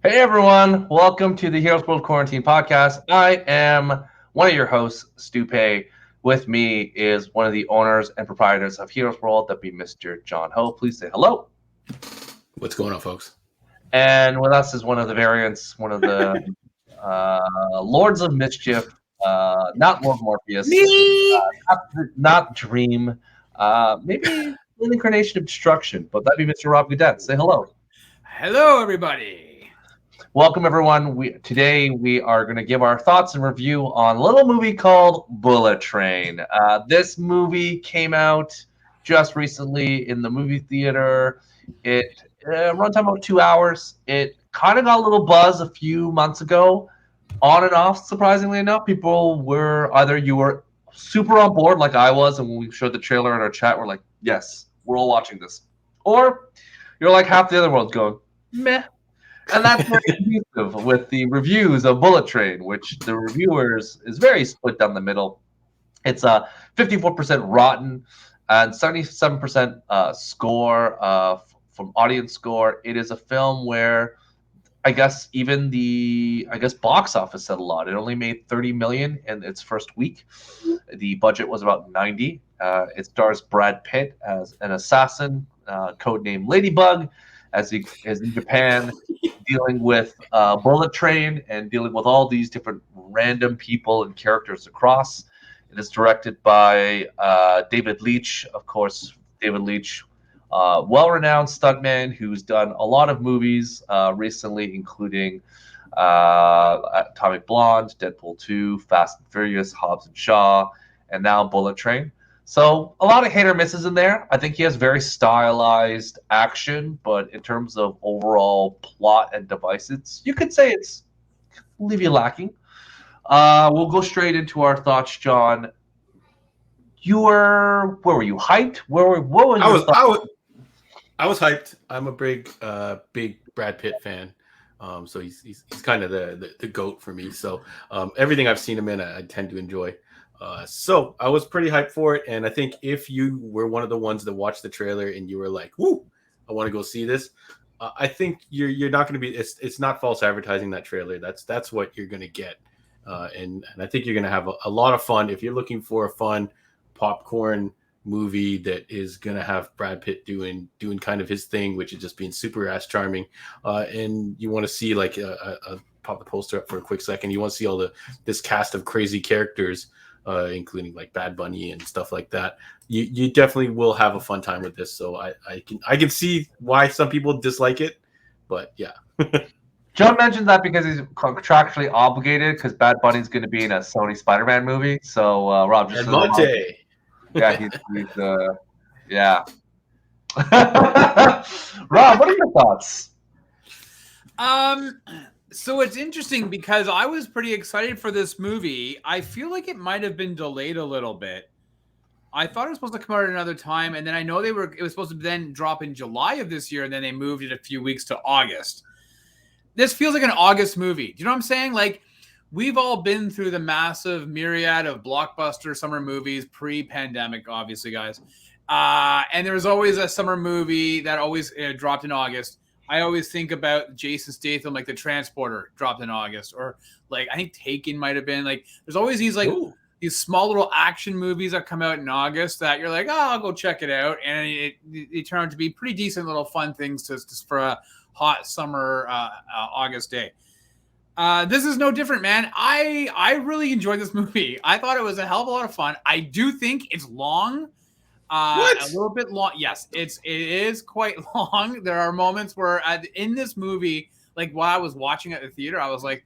Hey everyone, welcome to the Heroes World Quarantine Podcast. I am one of your hosts, Stupe. With me is one of the owners and proprietors of Heroes World, that be Mr. John Ho. Please say hello. What's going on, folks? And with us is one of the variants, one of the Lords of Mischief, not Lord Morpheus, Me. not Dream, maybe an incarnation of destruction, but that'd be Mr. Rob Goudet. Say hello. Hello, everybody. Welcome, everyone. Today we are going to give our thoughts and review on a little movie called Bullet Train. This movie came out just recently in the movie theater. It runtime about 2 hours. It kind of got a little buzz a few months ago, on and off. Surprisingly enough, people were either you were super on board like I was, and when we showed the trailer in our chat, we're like, "Yes, we're all watching this," or you're like half the other world going, "Meh." And that's very conducive with the reviews of Bullet Train, which the reviewers is very split down the middle. It's a 54% rotten and 77% score from audience score. It is a film where I guess box office said a lot. It only made 30 million in its first week. The budget was about 90. It stars Brad Pitt as an assassin, codenamed Ladybug, as he is in Japan, dealing with Bullet Train and dealing with all these different random people and characters across. It is directed by David Leitch, of course. David Leitch, well-renowned stuntman who's done a lot of movies recently, including Atomic Blonde, Deadpool 2, Fast and Furious, Hobbs and Shaw, and now Bullet Train. So a lot of hit or misses in there. I think he has very stylized action, but in terms of overall plot and devices, you could say it's leave you lacking. We'll go straight into our thoughts, John. You were where were you hyped? What was I your was thought? I was I was hyped. I'm a big Brad Pitt fan. So he's kind of the goat for me. So everything I've seen him in, I tend to enjoy. So I was pretty hyped for it, and I think if you were one of the ones that watched the trailer and you were like, "Woo, I want to go see this," I think you're not going to be. It's not false advertising, that trailer. That's what you're going to get, and I think you're going to have a lot of fun if you're looking for a fun popcorn movie that is going to have Brad Pitt doing kind of his thing, which is just being super ass charming. And you want to see like pop the poster up for a quick second. You want to see all this cast of crazy characters, including like Bad Bunny and stuff like that. You definitely will have a fun time with this. So I can see why some people dislike it, but yeah. John mentioned that because he's contractually obligated because Bad Bunny's going to be in a Sony Spider-Man movie. So Rob, just And for the Monte. yeah, he's yeah. Rob, what are your thoughts? So it's interesting because I was pretty excited for this movie. I feel like it might have been delayed a little bit. I thought it was supposed to come out at another time, and then I know it was supposed to then drop in July of this year, and then they moved it a few weeks to August. This feels like an August movie. Do you know what I'm saying? Like, we've all been through the massive myriad of blockbuster summer movies pre-pandemic, obviously, guys. And there was always a summer movie that always dropped in August. I always think about Jason Statham, like The Transporter, dropped in August, or like I think Taken might have been. Like, there's always these like Ooh. these small little action movies that come out in August that you're like, oh, I'll go check it out, and it turned out to be pretty decent little fun things just for a hot summer August day. This is no different, man. I really enjoyed this movie. I thought it was a hell of a lot of fun. I do think it's long. A What? little bit long. Yes, it is quite long. There are moments where in this movie, like while I was watching at the theater, I was like,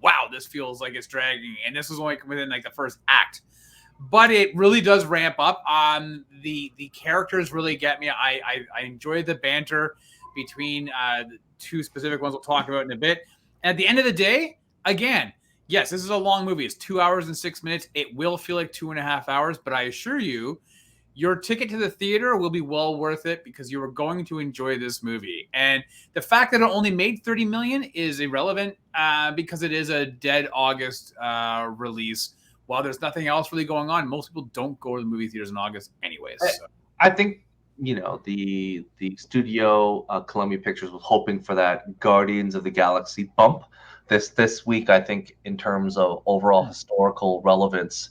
wow, this feels like it's dragging. And this was only within like the first act. But it really does ramp up. The characters really get me. I enjoy the banter between the two specific ones we'll talk about in a bit. At the end of the day, again, yes, this is a long movie. It's 2 hours and 6 minutes. It will feel like 2.5 hours, but I assure you, your ticket to the theater will be well worth it because you are going to enjoy this movie. And the fact that it only made 30 million is irrelevant because it is a dead August release. While there's nothing else really going on, most people don't go to the movie theaters in August anyways. So. I think the studio, Columbia Pictures, was hoping for that Guardians of the Galaxy bump this week. I think in terms of overall historical relevance,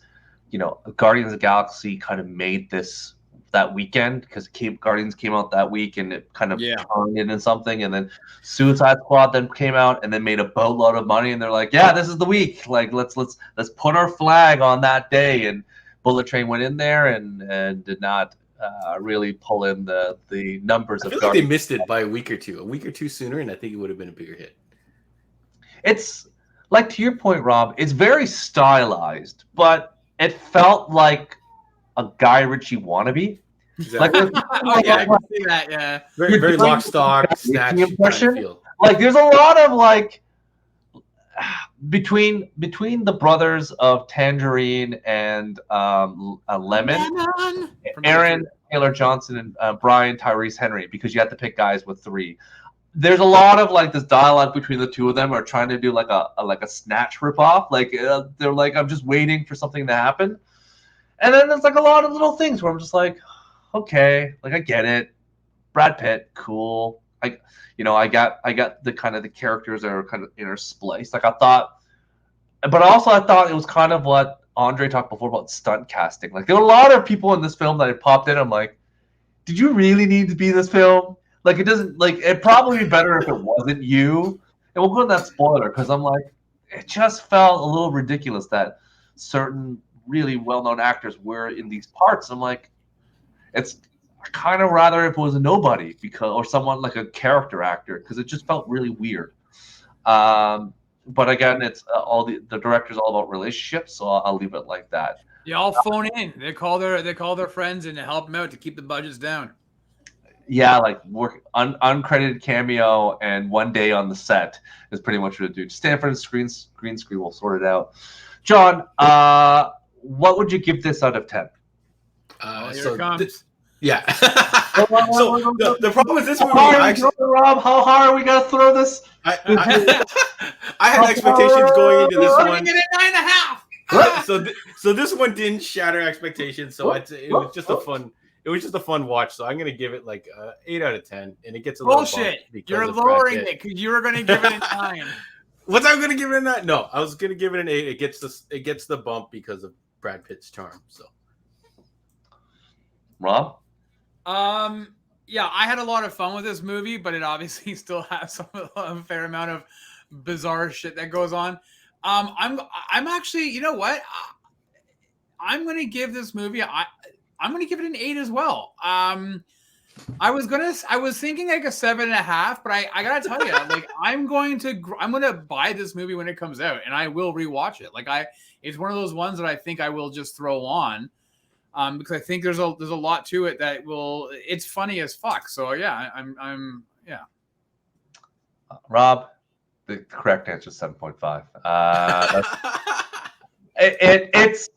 Guardians of the Galaxy kind of made this that weekend, because Guardians came out that week and it kind of turned into something, and then Suicide Squad then came out and then made a boatload of money, and they're like, yeah, this is the week, like let's put our flag on that day, and Bullet Train went in there and did not really pull in the numbers. I feel like they missed it by a week or two sooner, and I think it would have been a bigger hit. It's like, to your point, Rob, it's very stylized, but it felt like a Guy Ritchie wannabe. Exactly. Like, I can see that. Yeah, very lock, stock, snatch impression. Kind of feel. Like, there's a lot of like between the brothers of Tangerine and Lemon, Aaron Taylor Johnson and Brian Tyrese Henry, because you have to pick guys with 3. There's a lot of like this dialogue between the two of them are trying to do like a Snatch ripoff. Like they're like, I'm just waiting for something to happen. And then there's like a lot of little things where I'm just like, okay, like I get it. Brad Pitt, cool. I got the kind of the characters that are kind of interspliced. Like I thought it was kind of what Andre talked before about stunt casting. Like there were a lot of people in this film that had popped in. I'm like, did you really need to be in this film? Like it doesn't, like, it'd probably be better if it wasn't you. And we'll go in that spoiler, because I'm like, it just felt a little ridiculous that certain really well-known actors were in these parts. I'm like, it's kind of rather if it was a nobody, or someone like a character actor, because it just felt really weird. But again, it's all the director's all about relationships, so I'll leave it like that. They all phone in. They call their friends and help them out to keep the budgets down. Yeah, like work uncredited cameo and one day on the set is pretty much what it do. Stanford green screen will sort it out. John, what would you give this out of 10? Here it comes. Yeah. So the problem with this movie, Rob, how hard are we gonna throw this? I had expectations going into this one. Give it 9.5. So this one didn't shatter expectations. So it was just a fun. It was just a fun watch. So I'm gonna give it like 8 out of 10, and it gets a little bullshit. You're lowering it because you were gonna give it a 9. Was I gonna give it a 9? No, I was gonna give it an 8. It gets the bump because of Brad Pitt's charm. So, Rob. Yeah, I had a lot of fun with this movie, but it obviously still has a fair amount of bizarre shit that goes on. I'm actually, you know what? I'm going to give this movie, I'm going to give it an 8 as well. I was thinking like a 7.5, but I gotta tell you, like I'm going to buy this movie when it comes out, and I will rewatch it. Like it's one of those ones that I think I will just throw on. Because I think there's a lot to it that it's funny as fuck. So yeah, I'm. Rob, the correct answer is 7.5. It's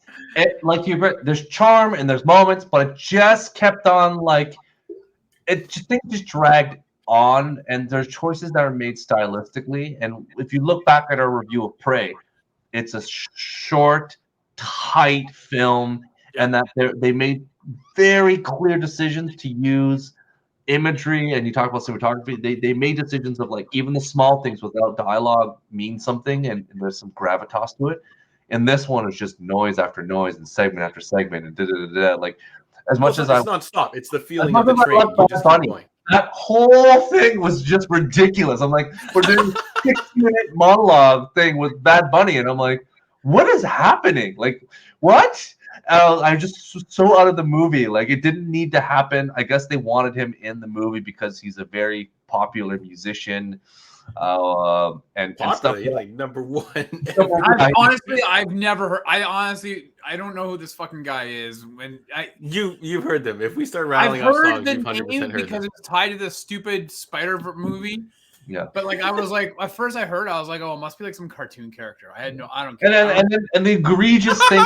like there's charm and there's moments, but it just kept on like things just dragged on, and there's choices that are made stylistically. And if you look back at our review of Prey, it's a short, tight film. And that they made very clear decisions to use imagery, and you talk about cinematography. They made decisions of like even the small things without dialogue mean something, and there's some gravitas to it. And this one is just noise after noise and segment after segment and like as much as it's non-stop. It's the feeling of the train. You just keep going. That whole thing was just ridiculous. I'm like, we're doing a 6-minute monologue thing with Bad Bunny, and I'm like, what is happening? Like, what? I'm just so out of the movie. Like, it didn't need to happen. I guess they wanted him in the movie because he's a very popular musician. And stuff. Like number one. I've never heard. I don't know who this fucking guy is. When you've heard them. If we start rattling off songs, the you've 100% heard because them. it's tied to the stupid Spider movie. Yeah, but like I was like, at first I was like, oh, it must be like some cartoon character. I don't care. And the egregious thing,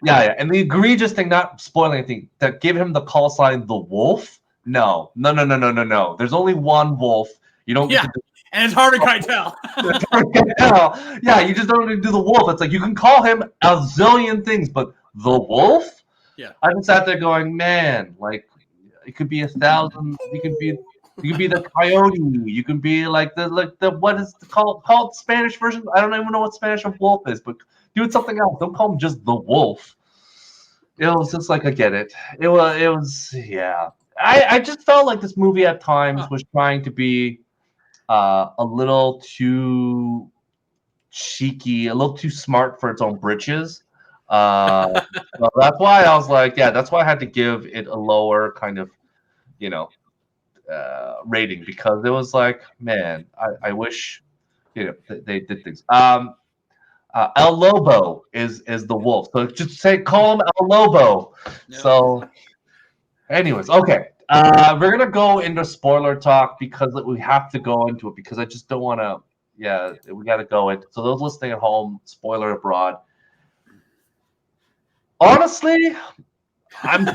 and the egregious thing, not spoiling anything, that give him the call sign the Wolf. No. There's only one wolf. You don't. Yeah, and it's Harvey Keitel. Yeah, you just don't do the wolf. It's like you can call him a zillion things, but the wolf. Yeah, I just sat there going, man, like. It could be 1,000. You can be the coyote. You can be like the what is it called the Spanish version? I don't even know what Spanish of wolf is, but do it something else. Don't call him just the wolf. It was just like I get it. It was yeah. I just felt like this movie at times was trying to be a little too cheeky, a little too smart for its own britches. So that's why I was like, yeah, that's why I had to give it a lower kind of, you know, rating because it was like, man, I wish, they did things. El Lobo is the wolf, so just call him El Lobo. Yeah. So, anyways, okay. We're gonna go into spoiler talk because we have to go into it because I just don't want to. Yeah, we got to go into. So those listening at home, spoiler abroad. Honestly, I'm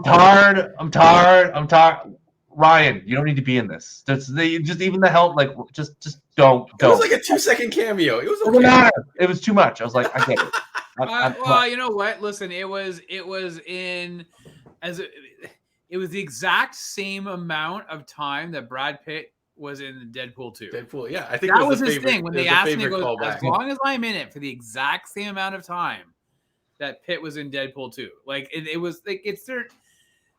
tired. I'm tired. Ryan, you don't need to be in this. Just even the help, like just don't. It was like a 2-second cameo. It was okay. Doesn't matter. It was too much. I was like, I get it. Well, you know what? Listen, it was the exact same amount of time that Brad Pitt was in Deadpool 2. Deadpool, yeah, I think that was his thing when they asked me, goes, callback. as long as I'm in it for the exact same amount of time that Pitt was in Deadpool 2. Like it was like it's their.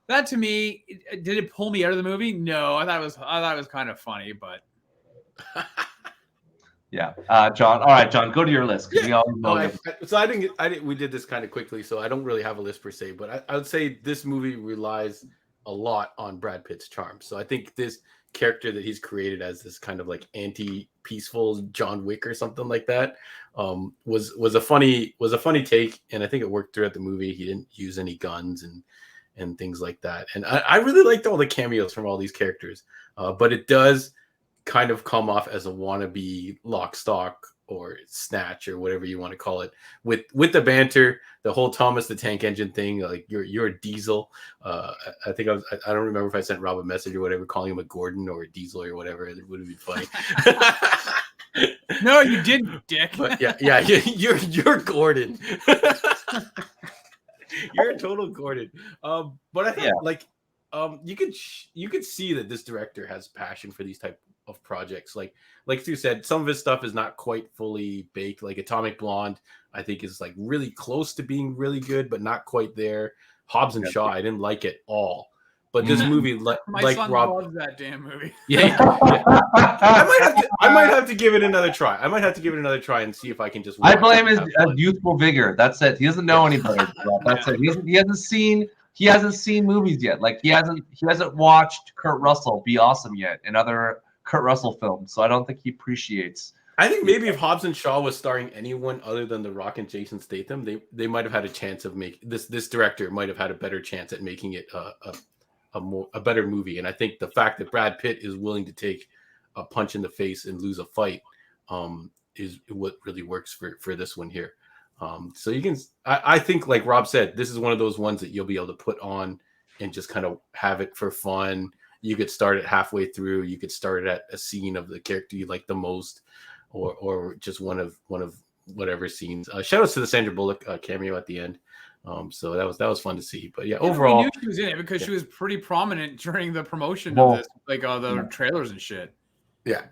That to me, did it pull me out of the movie? No, I thought it was kind of funny, but yeah, John. All right, John, go to your list because we all know. We did this kind of quickly, so I don't really have a list per se. But I would say this movie relies a lot on Brad Pitt's charm. So I think this character that he's created as this kind of like anti-peaceful John Wick or something like that was a funny take, and I think it worked throughout the movie. He didn't use any guns and things like that. And I really liked all the cameos from all these characters. But it does kind of come off as a wannabe Lock, Stock, or Snatch, or whatever you want to call it. With the banter, the whole Thomas the Tank Engine thing, like you're a Diesel. I think I don't remember if I sent Rob a message or whatever, calling him a Gordon or a Diesel or whatever. It would be funny. No, you didn't, Dick. But yeah, you're Gordon. You're a total Gordon. But I think you could see that this director has passion for these type of projects. Like Stu said, some of his stuff is not quite fully baked. Like Atomic Blonde, I think is like really close to being really good, but not quite there. Hobbs and Shaw, I didn't like it all. But this movie, my son Rob, loves that damn movie. Yeah. I might have to give it another try. And see if I can just. I blame his youthful vigor. That's it. He doesn't know anybody. That's it. He hasn't seen movies yet. Like he hasn't watched Kurt Russell be awesome yet in other Kurt Russell films. So I don't think he appreciates. I think maybe if Hobbs and Shaw was starring anyone other than The Rock and Jason Statham, they might have had a chance of making this director might have had a better chance at making it a better movie. And I think the fact that Brad Pitt is willing to take a punch in the face and lose a fight is what really works for this one here. So you can, I think, like Rob said, this is one of those ones that you'll be able to put on and just kind of have it for fun. You could start it halfway through. You could start it at a scene of the character you like the most, or just one of whatever scenes. Shout outs to the Sandra Bullock cameo at the end. So that was fun to see. But yeah, overall, we knew she was in it because she was pretty prominent during the promotion of this, like the trailers and shit. Yeah,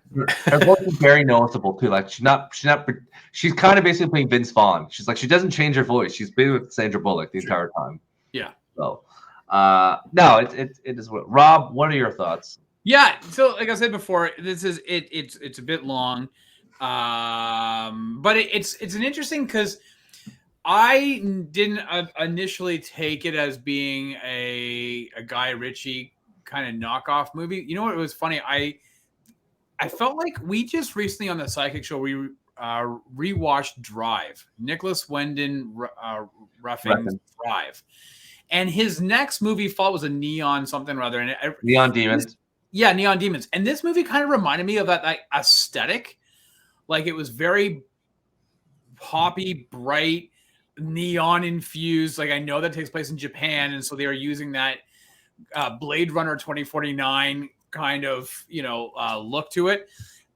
her voice is very noticeable too. Like she's kind of basically playing Vince Vaughn. She's like, she doesn't change her voice. She's been with Sandra Bullock the entire time. Yeah. So, no, it is. Rob, what are your thoughts? Yeah. So, like I said before, this is it. It's a bit long, but it's an interesting because I didn't initially take it as being a Guy Ritchie kind of knockoff movie. You know what? It was funny. I felt like we just recently on the Psychic Show we rewatched Drive, Nicholas Winding Refn's Drive, and his next movie was a Neon something or other, and Neon Demons. Yeah, Neon Demons, and this movie kind of reminded me of that like aesthetic, like it was very poppy, bright, neon infused. Like I know that takes place in Japan, and so they are using that Blade Runner 2049 kind of look to it,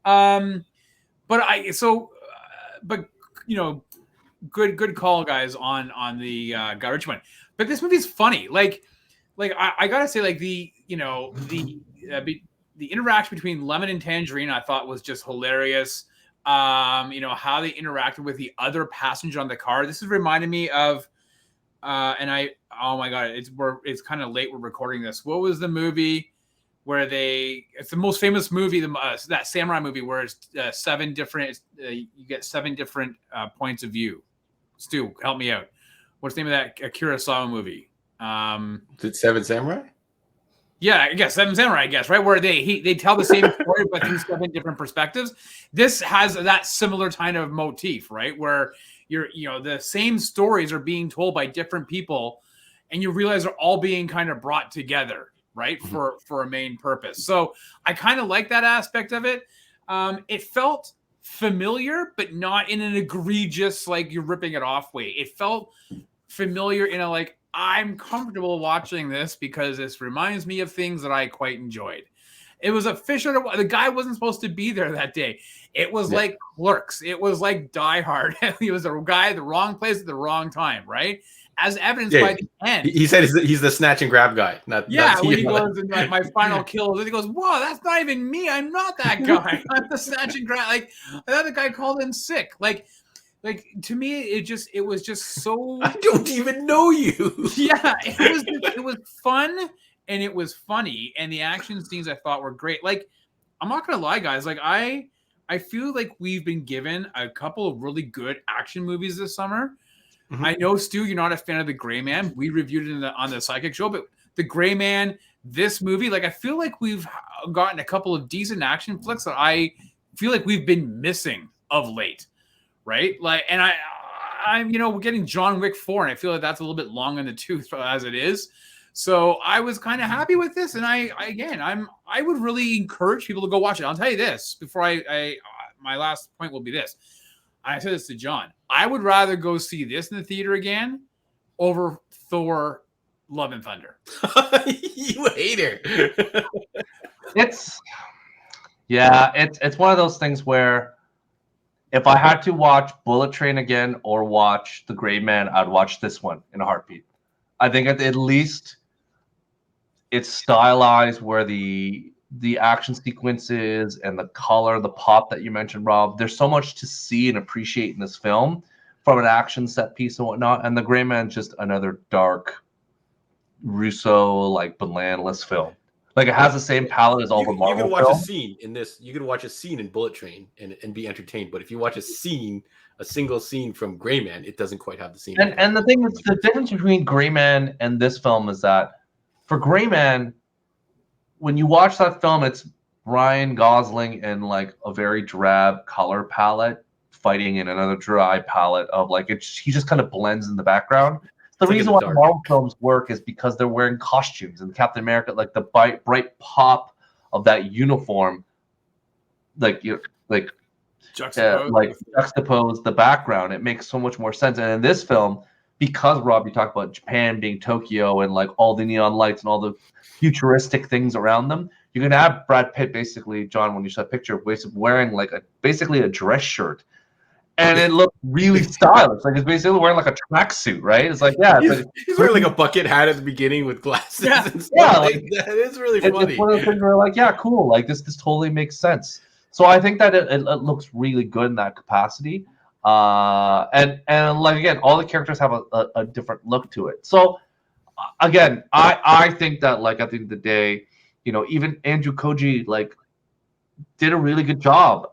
but good call, guys, on the Guy Ritchie one. But this movie's funny. Like like I gotta say, like the interaction between Lemon and Tangerine, I thought was just hilarious. How they interacted with the other passenger on the car. This is reminding me of, oh my god, it's kind of late. We're recording this. What was the movie where it's the most famous movie, that samurai movie where it's seven different, you get seven different points of view. Stu, help me out. What's the name of that Kurosawa movie? Is it Seven Samurai? Yeah, I guess Seven Samurai, I guess, right? Where they tell the same story but through seven different perspectives. This has that similar kind of motif, right? Where the same stories are being told by different people, and you realize they're all being kind of brought together, right? For a main purpose. So I kind of like that aspect of it. It felt familiar, but not in an egregious, like you're ripping it off way. It felt familiar in a like, I'm comfortable watching this because this reminds me of things that I quite enjoyed. It was a Fisher. The guy wasn't supposed to be there that day. It was like Clerks. It was like Die Hard. He was a guy at the wrong place at the wrong time, right? As evidenced by the end. He said he's the snatch and grab guy. Not when he goes and my final kill, and he goes, "Whoa, that's not even me. I'm not that guy. I'm the snatch and grab." Like I thought the guy called in sick. Like to me, it was just so. I don't even know you. Yeah, it was fun and it was funny, and the action scenes I thought were great. Like I'm not gonna lie, guys. Like I feel like we've been given a couple of really good action movies this summer. Mm-hmm. I know, Stu, you're not a fan of The Gray Man. We reviewed it on the Psychic Show, but The Gray Man, this movie, like I feel like we've gotten a couple of decent action flicks that I feel like we've been missing of late. Right, like, and I'm, we're getting John Wick 4, and I feel like that's a little bit long in the tooth as it is. So I was kind of happy with this, and I would really encourage people to go watch it. I'll tell you this before my last point will be this. I said this to John. I would rather go see this in the theater again over Thor: Love and Thunder. You hater. It's one of those things where, if I had to watch Bullet Train again or watch The Gray Man, I'd watch this one in a heartbeat. I think at least it's stylized where the action sequences and the color, the pop that you mentioned, Rob. There's so much to see and appreciate in this film from an action set piece and whatnot. And The Gray Man's just another dark Russo, like blandless film. Like it has the same palette as all the Marvel. You can watch films. a scene in this. You can watch a scene in Bullet Train and be entertained. But if you watch a single scene from Gray Man, it doesn't quite have the same. And the thing is, the difference between Gray Man and this film is that for Gray Man, when you watch that film, it's Ryan Gosling in like a very drab color palette fighting in another dry palette of like he just kind of blends in the background. The reason why Marvel films work is because they're wearing costumes, and Captain America, like the bright pop of that uniform, juxtapose the background. It makes so much more sense. And in this film, because Rob, you talked about Japan being Tokyo and like all the neon lights and all the futuristic things around them, you can have Brad Pitt basically, John, when you saw a picture, wearing like basically a dress shirt. And it looked really stylish. Like, it's basically wearing like a tracksuit, right? It's like, yeah. He's wearing like a bucket hat at the beginning with glasses and stuff. Yeah, like that. It's really funny. It's one of the things where like, yeah, cool. Like, this totally makes sense. So I think that it looks really good in that capacity. And like, again, all the characters have a different look to it. So, again, I think that, like, at the end of the day, even Andrew Koji, like, did a really good job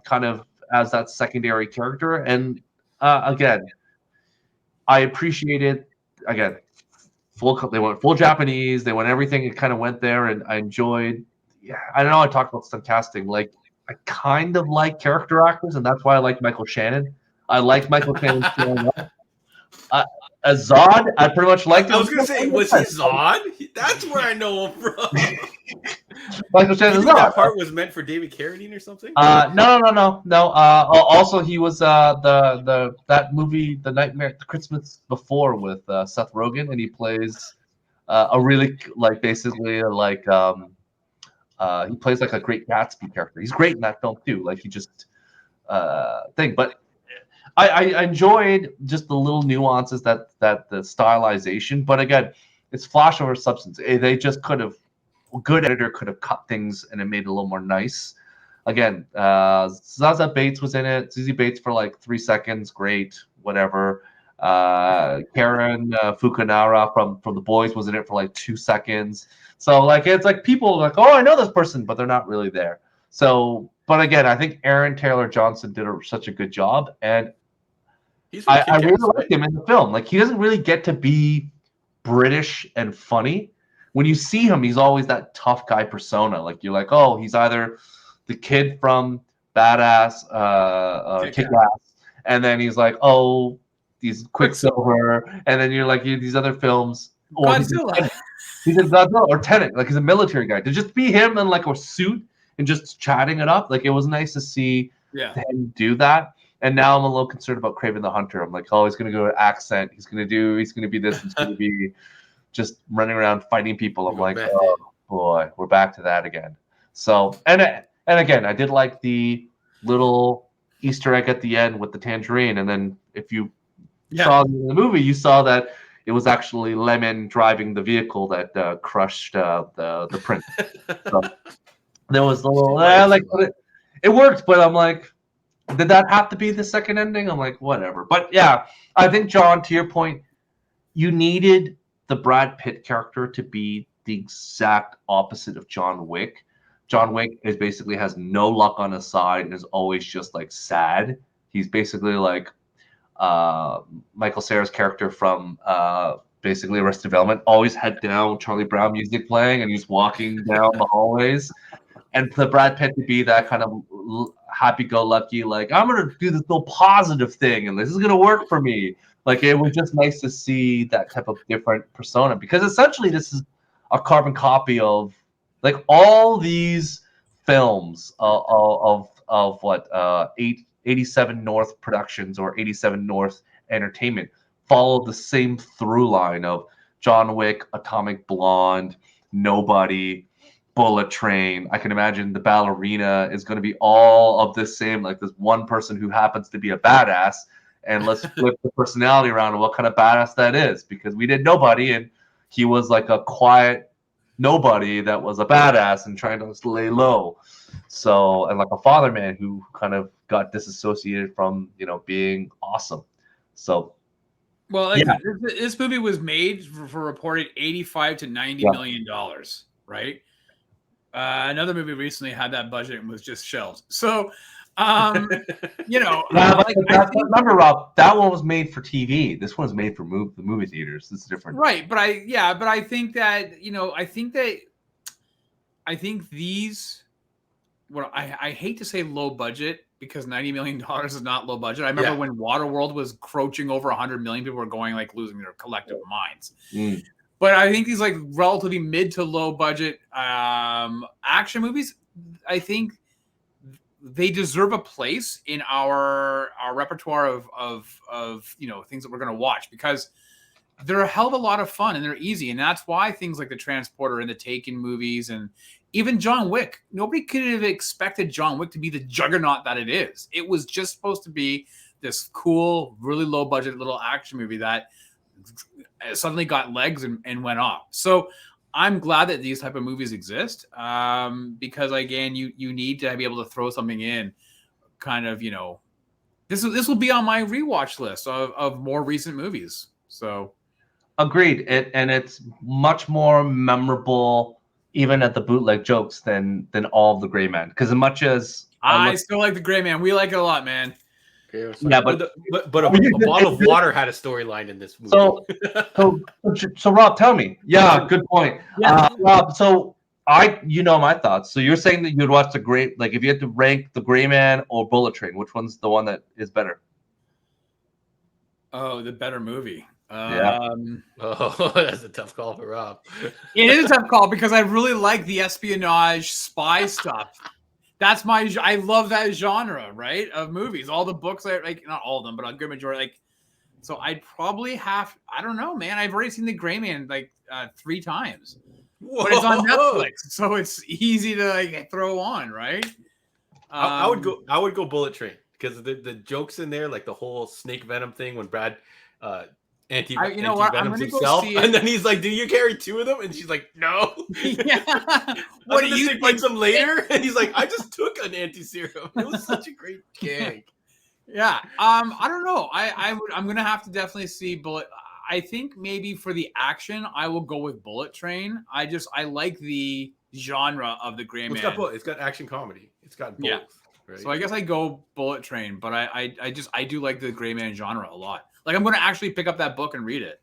kind of as that secondary character. And again, I appreciated, again, they went full Japanese, they went everything, it kind of went there, and I enjoyed. Yeah, I know I talked about stunt casting. Like, I kind of like character actors, and that's why I like Michael Shannon. I liked Michael Shannon showing up. As Zod, I pretty much liked him. I was going to say, was he Zod? That's where I know him from. Michael Shannon. That part was meant for David Carradine or something? No. Also, he was that movie, The Nightmare, The Christmas Before, with Seth Rogen, and he plays a really basically he plays like a Great Gatsby character. He's great in that film too. Like, he just thing, but. I enjoyed just the little nuances that the stylization, but again, it's flash over substance. They just could have, a good editor could have cut things and it made it a little more nice. Again, Zaza Bates was in it. Zuzi Bates for like 3 seconds, great, whatever. Karen Fukunaga from The Boys was in it for like 2 seconds. So like it's like people like, oh, I know this person, but they're not really there. So, but again, I think Aaron Taylor Johnson did such a good job, and I really like him in the film. Like he doesn't really get to be British and funny. When you see him, he's always that tough guy persona. Like you're like, oh, he's either the kid from Badass, Kick-Ass, and then he's like, oh, he's Quicksilver, and then you're like these other films. Or Godzilla. He's a Godzilla or Tenet. Like he's a military guy. To just be him in like a suit and just chatting it up, like it was nice to see him do that. And now I'm a little concerned about Kraven the Hunter. I'm like, oh, he's gonna go to accent. He's gonna be this. He's gonna be just running around fighting people. I'm like, oh boy, we're back to that again. So and again, I did like the little Easter egg at the end with the tangerine. And then if you saw in the movie, you saw that it was actually Lemon driving the vehicle that crushed the prince. So there was a little it worked, but I'm like, did that have to be the second ending? I'm like, whatever. But yeah, I think, John, to your point, you needed the Brad Pitt character to be the exact opposite of John Wick. John Wick basically has no luck on his side and is always just like sad. He's basically like Michael Cera's character from basically Arrested Development, always head down, Charlie Brown music playing, and he's walking down the hallways. And for Brad Pitt to be that kind of happy-go-lucky, like, I'm going to do this little positive thing, and this is going to work for me. Like, it was just nice to see that type of different persona, because essentially this is a carbon copy of, like, all these films of what, 87 North Productions or 87 North Entertainment follow the same through line of John Wick, Atomic Blonde, Nobody, Bullet Train. I can imagine the ballerina is going to be all of this same, like this one person who happens to be a badass, and let's flip the personality around and what kind of badass that is, because we did Nobody and he was like a quiet nobody that was a badass and trying to lay low. So, and like a father man who kind of got disassociated from, being awesome. So, well, this movie was made for reported $85 to $90 million, right? Another movie recently had that budget and was just shelved. So, remember, Rob, that one was made for TV. This one's made for the movie theaters. It's different, right? But I think that I think these. Well, I hate to say low budget, because $90 million is not low budget. I remember when Waterworld was crouching over 100 million, people were going like losing their collective minds. But I think these like relatively mid to low budget action movies, I think they deserve a place in our repertoire of things that we're going to watch, because they're a hell of a lot of fun and they're easy. And that's why things like The Transporter and the Taken movies and even John Wick, nobody could have expected John Wick to be the juggernaut that it is. It was just supposed to be this cool, really low budget little action movie that suddenly got legs and went off. So I'm glad that these type of movies exist, because again, you need to be able to throw something in, kind of, this will be on my rewatch list of more recent movies. So agreed. It's much more memorable, even at the bootleg jokes, than all of the Gray Man. Because as much as I still like the Gray Man, we like it a lot, man. Yeah, but a bottle of water had a storyline in this movie. So Rob, tell me. Yeah, good point. Yeah. Rob, so my thoughts. So you're saying that you'd watch if you had to rank the Gray Man or Bullet Train, which one's the one that is better? Oh, the better movie. That's a tough call for Rob. It is a tough call because I really like the espionage spy stuff. That's I love that genre, right, of movies. All the books, not all of them, but a good majority. So I'd probably I don't know, man. I've already seen The Gray Man 3 times. Whoa. But it's on Netflix, so it's easy to throw on, right? I would go Bullet Train, because the jokes in there, like the whole snake venom thing when Brad You know what? I'm Venom gonna go himself, see it. and then he's like, "Do you carry 2 of them?" And she's like, "No." Yeah. What do you think? Some later, and he's like, "I just took an anti-serum." It was such a great gag. Yeah. I don't know. I'm gonna have to definitely see Bullet. I think maybe for the action, I will go with Bullet Train. I like the genre of the Gray Man. It's got both. It's got action comedy. It's got both. Yeah. Right? So I guess I go Bullet Train, but I do like the Gray Man genre a lot. Like I'm gonna actually pick up that book and read it.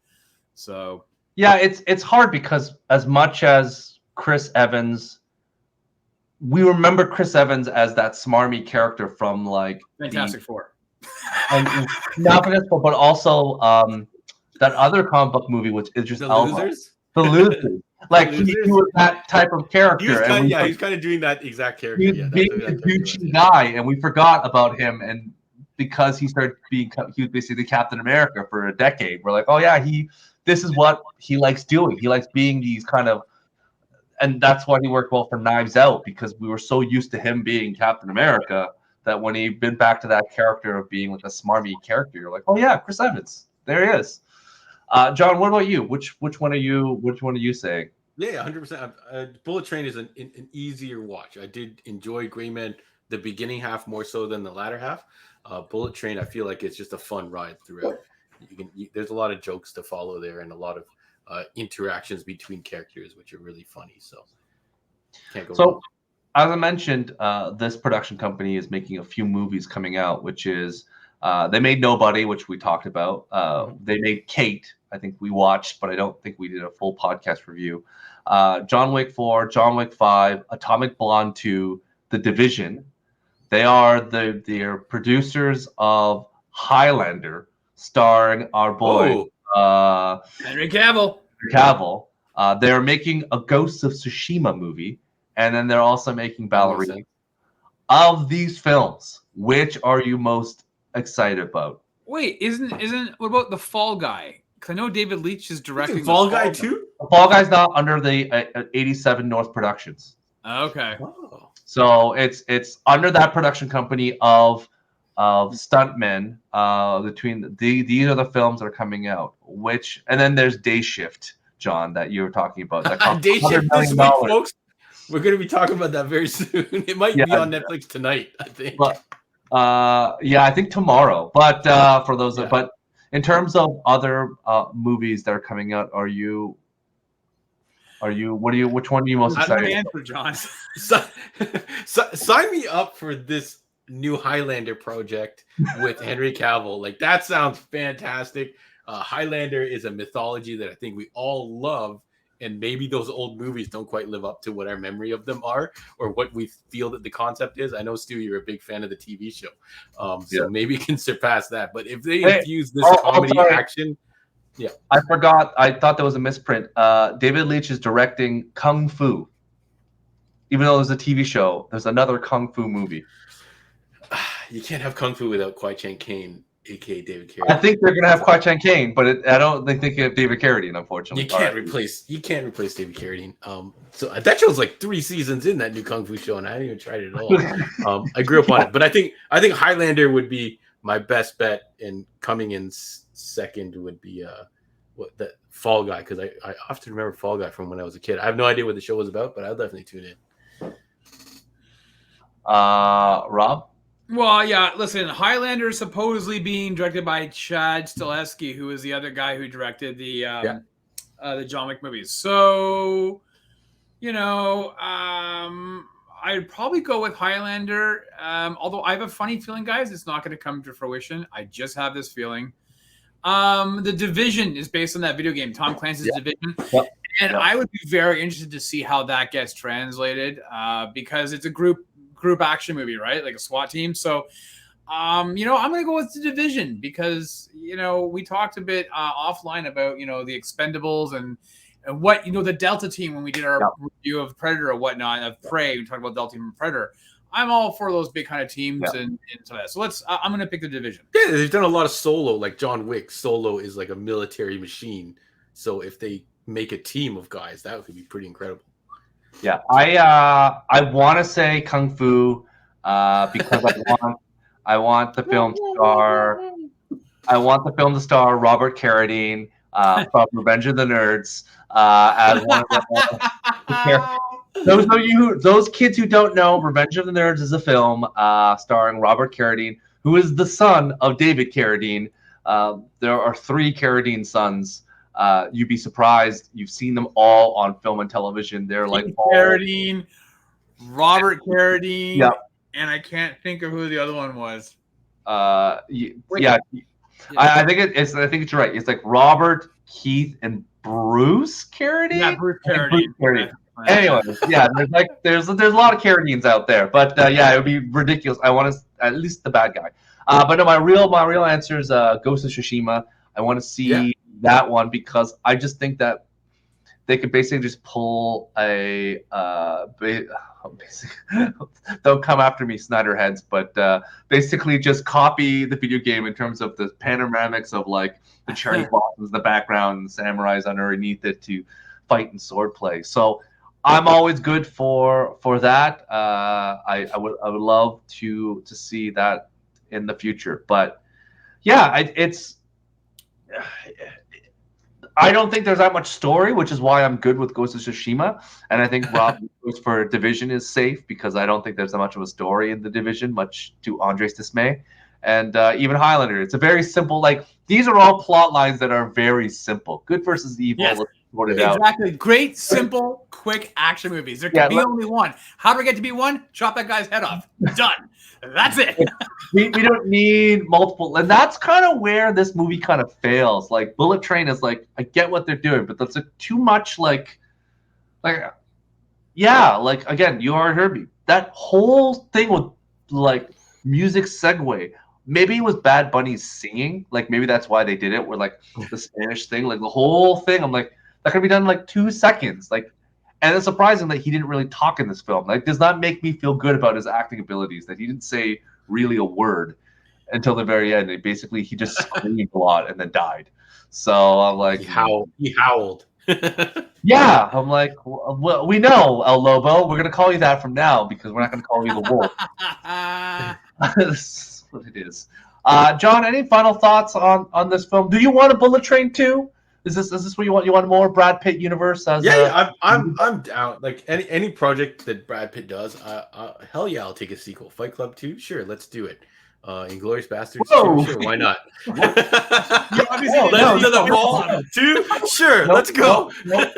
So yeah, it's hard because as much as Chris Evans, we remember Chris Evans as that smarmy character from like Fantastic Four. And not for this, but also that other comic book movie, which is just The Elba. Losers. The Losers. Like he was that type of character. He's kind of doing that exact character. He was being a douchey guy, and we forgot about him. And because he started being, he was basically the Captain America for a decade. We're like, oh yeah, this is what he likes doing. He likes being these kind of, and that's why he worked well for Knives Out, because we were so used to him being Captain America that when he been back to that character of being like a smarmy character, you're like, oh yeah, Chris Evans, there he is. John, what about you? Which one are you saying? Yeah, 100%. Bullet Train is an easier watch. I did enjoy Gray Man the beginning half more so than the latter half. Bullet Train, I feel like it's just a fun ride throughout. There's a lot of jokes to follow there and a lot of interactions between characters, which are really funny. So can't go wrong. As I mentioned, this production company is making a few movies coming out, which is they made Nobody, which we talked about. They made Kate, I think we watched, but I don't think we did a full podcast review. John Wick 4, John Wick 5, Atomic Blonde 2, The Division. They're producers of Highlander, starring our boy Henry Cavill. They're making a Ghosts of Tsushima movie. And then they're also making Ballerina. Of these films, which are you most excited about? Wait, isn't what about the Fall Guy? Because I know David Leitch is directing Fall Guy too. The Fall Guy's not under the 87 North Productions. Okay. Oh. So it's under that production company of stuntmen. These are the films that are coming out. And then there's Day Shift, John, that you were talking about. That Day Shift this week, folks. We're going to be talking about that very soon. It might be on Netflix tonight, I think. But, I think tomorrow. But for those, but in terms of other movies that are coming out, which one are you most excited for, John? Sign me up for this new Highlander project with Henry Cavill. Like, that sounds fantastic. Highlander is a mythology that I think we all love. And maybe those old movies don't quite live up to what our memory of them are or what we feel that the concept is. I know, Stu, you're a big fan of the TV show. So maybe it can surpass that. But if they infuse this comedy action. Yeah. I forgot. I thought there was a misprint. David Leitch is directing Kung Fu. Even though there's a TV show, there's another Kung Fu movie. You can't have Kung Fu without Kwai Chang Caine, a.k.a. David Carradine. I think they're going to have Kwai Chang Caine, but I don't think they have David Carradine, unfortunately. You can't replace David Carradine. So that show's like 3 seasons in, that new Kung Fu show, and I haven't even tried it at all. I grew up on it, but I think Highlander would be my best bet, and coming in second would be the Fall Guy, because I often remember Fall Guy from when I was a kid. I have no idea what the show was about, but I'll definitely tune in. Rob? Well, yeah, listen, Highlander is supposedly being directed by Chad Stileski, who is the other guy who directed the John Wick movies. So, I'd probably go with Highlander. Although I have a funny feeling, guys, it's not going to come to fruition. I just have this feeling. The Division is based on that video game, Tom Clancy's Division. Yep. And I would be very interested to see how that gets translated because it's a group action movie, right? Like a SWAT team. So, I'm going to go with The Division because, we talked a bit offline about, the Expendables and what, the Delta team when we did our review of Predator or whatnot, of Prey, we talked about Delta team and Predator. I'm all for those big kind of teams and so that. So I'm going to pick The Division. Yeah, they've done a lot of Solo, like John Wick. Solo is like a military machine. So if they make a team of guys, that would be pretty incredible. Yeah, I want to say Kung Fu because I want the film star. I want the film to star Robert Carradine from Revenge of the Nerds as one of the those kids who don't know, Revenge of the Nerds is a film starring Robert Carradine, who is the son of David Carradine. There are 3 Carradine sons. You'd be surprised. You've seen them all on film and television. They're like Carradine, Robert Carradine, yeah. And I can't think of who the other one was. Yeah. I think it's. I think it's right. It's like Robert, Keith, and Bruce Carradine. Yeah, Bruce Carradine. Anyways, yeah, there's a lot of Carradines out there, but yeah, it would be ridiculous. I want to at least the bad guy. But no, my real answer is Ghost of Tsushima. I want to see that one because I just think that they could basically just pull a don't come after me, Snyder heads, but basically just copy the video game in terms of the panoramics of like the cherry blossoms in the background and samurais underneath it to fight and sword play. So I'm always good for that. I would love to see that in the future, but yeah, I don't think there's that much story, which is why I'm good with Ghost of Tsushima. And I think Rob for Division is safe because I don't think there's that much of a story in the Division, much to Andre's dismay. And even Highlander, it's a very simple, like, these are all plot lines that are very simple. Good versus evil. Yes. Exactly. Great, simple, quick action movies. There can be only one. How do I get to be one? Chop that guy's head off. Done. That's it. we don't need multiple, and that's kind of where this movie kind of fails. Like Bullet Train is like, I get what they're doing, but that's too much. Like again, you already heard me. That whole thing with like music segue. Maybe it was Bad Bunny's singing. Like maybe that's why they did it. Where like the Spanish thing, like the whole thing. I'm like, that could be done in like 2 seconds. Like. And it's surprising that he didn't really talk in this film. Like, does not make me feel good about his acting abilities. That he didn't say really a word until the very end. He just screamed a lot and then died. So I'm like, he howled. Yeah, I'm like, well, we know El Lobo. We're gonna call you that from now because we're not gonna call you the wolf. That's what it is. John, any final thoughts on this film? Do you want a Bullet Train 2? Is this what you want? You want more Brad Pitt universe? I'm down. Like any project that Brad Pitt does, hell yeah, I'll take a sequel. Fight Club 2, sure, let's do it. Inglourious Bastards 2, sure, why not? Legend of the Fall 2, sure, let's go. No.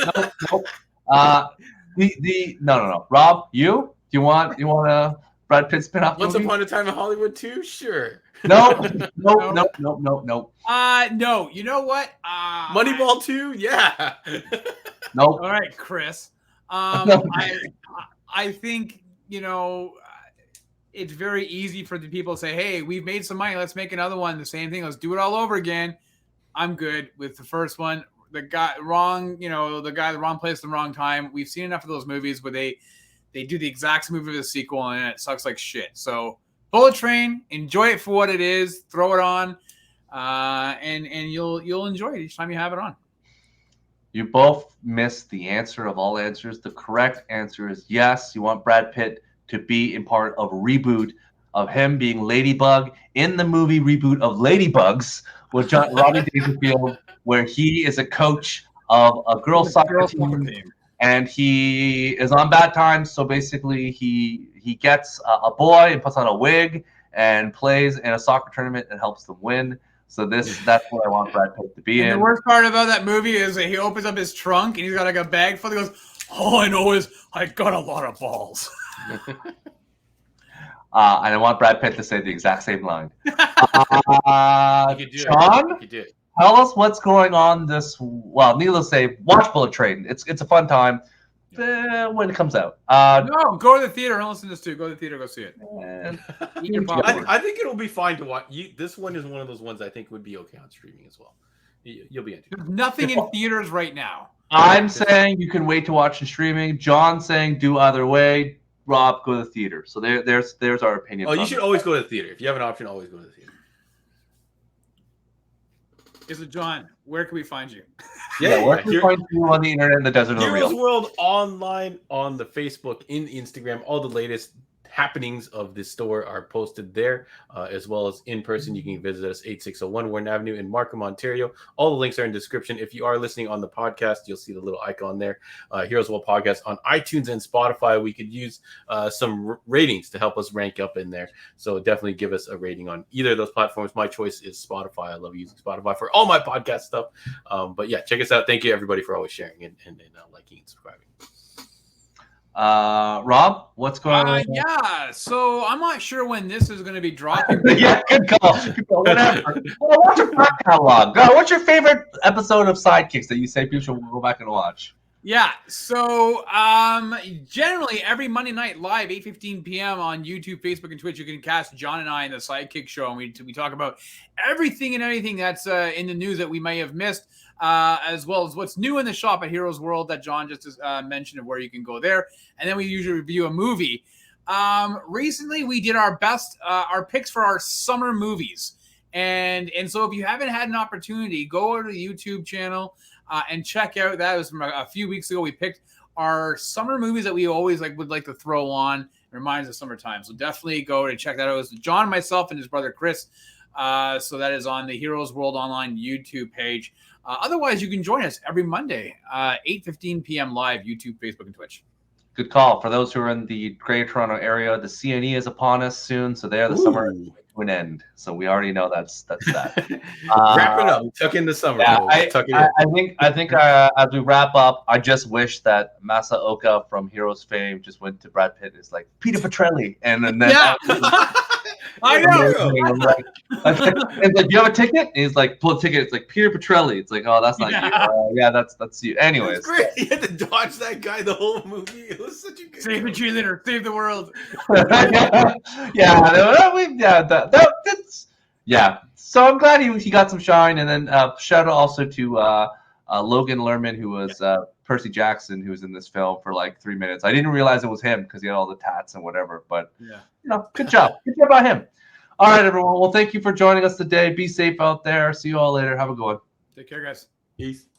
Rob, do you want a Brad Pitt spin-off Once movie? Upon a Time in Hollywood 2, sure. No. No. You know what? Moneyball 2, yeah. Nope. All right, Chris. I think it's very easy for the people to say, "Hey, we've made some money. Let's make another one. The same thing. Let's do it all over again." I'm good with the first one. The guy the wrong place, the wrong time. We've seen enough of those movies where they do the exact same movie as a sequel and it sucks like shit. So. Bullet Train, enjoy it for what it is. Throw it on, and you'll enjoy it each time you have it on. You both missed the answer of all answers. The correct answer is yes. You want Brad Pitt to be in part of a reboot of him being Ladybug in the movie reboot of Ladybugs with Rodney Dangerfield, where he is a coach of a girls' soccer team. And he is on bad times, so basically he gets a boy and puts on a wig and plays in a soccer tournament and helps them win. So that's what I want Brad Pitt to be in. The worst part about that movie is that he opens up his trunk and he's got like a bag full. He goes, "All I know is I got a lot of balls." And I want Brad Pitt to say the exact same line. Sean? Tell us what's going on needless to say, watch Bullet Train. It's a fun time when it comes out. No, go to the theater. Don't listen to this too. Go to the theater, go see it. I think it'll be fine to watch. This one is one of those ones I think would be okay on streaming as well. You'll be into it. There's nothing in theaters right now. I'm saying you can wait to watch in streaming. John's saying do either way. Rob, go to the theater. So there's our opinion. Oh, you should always go to the theater. If you have an option, always go to the theater. So, John, where can we find you? Where can we find you on the internet in the desert of the Heroes real? World online on the Facebook, in Instagram, all the latest happenings of the store are posted there, as well as in person. You can visit us 8601 Warden Avenue in Markham, Ontario. All the links are in the description. If you are listening on the podcast, you'll see the little icon there, Heroes World Podcast on iTunes and Spotify. We could use some ratings to help us rank up in there. So definitely give us a rating on either of those platforms. My choice is Spotify. I love using Spotify for all my podcast stuff. But yeah, check us out. Thank you everybody for always sharing and liking and subscribing. Rob, what's going on? Yeah, so I'm not sure when this is going to be dropping. Yeah, good call. Whatever. Well, what's your back catalog? What's your favorite episode of Sidekicks that you say people should go back and watch? Yeah, so generally every Monday night live, 8:15 p.m. on YouTube, Facebook, and Twitch, you can catch John and I in the Sidekick Show, and we talk about everything and anything that's in the news that we may have missed, as well as what's new in the shop at Heroes World that John just mentioned, and where you can go there. And then we usually review a movie. Recently, we did our best, our picks for our summer movies, and so if you haven't had an opportunity, go over to the YouTube channel. And check out, that was from a few weeks ago. We picked our summer movies that we always would like to throw on. It reminds us of summertime. So definitely go and check that out. It was John, myself, and his brother Chris. So that is on the Heroes World Online YouTube page. Otherwise, you can join us every Monday, 8:15 p.m. live, YouTube, Facebook, and Twitch. Good call. For those who are in the Greater Toronto area, the CNE is upon us soon. So there, the summer is to an end. So we already know that's that. Wrap it up. Tuck in the summer. Yeah, I think as we wrap up, I just wish that Masaoka from Heroes fame just went to Brad Pitt and is like Peter Petrelli, and then Yeah. I know. It's like, you have a ticket? And he's like, pull a ticket. It's like Peter Petrelli. It's like, oh, that's not you. Yeah, that's you. Anyways, it's great. He had to dodge that guy the whole movie. It was such a good Save the cheerleader, save the world. Yeah. So I'm glad he got some shine, and then shout out also to Logan Lerman, who was Percy Jackson, who was in this film for like 3 minutes. I didn't realize it was him because he had all the tats and whatever. But good job. Good job by him. All right, everyone. Well, thank you for joining us today. Be safe out there. See you all later. Have a good one. Take care, guys. Peace.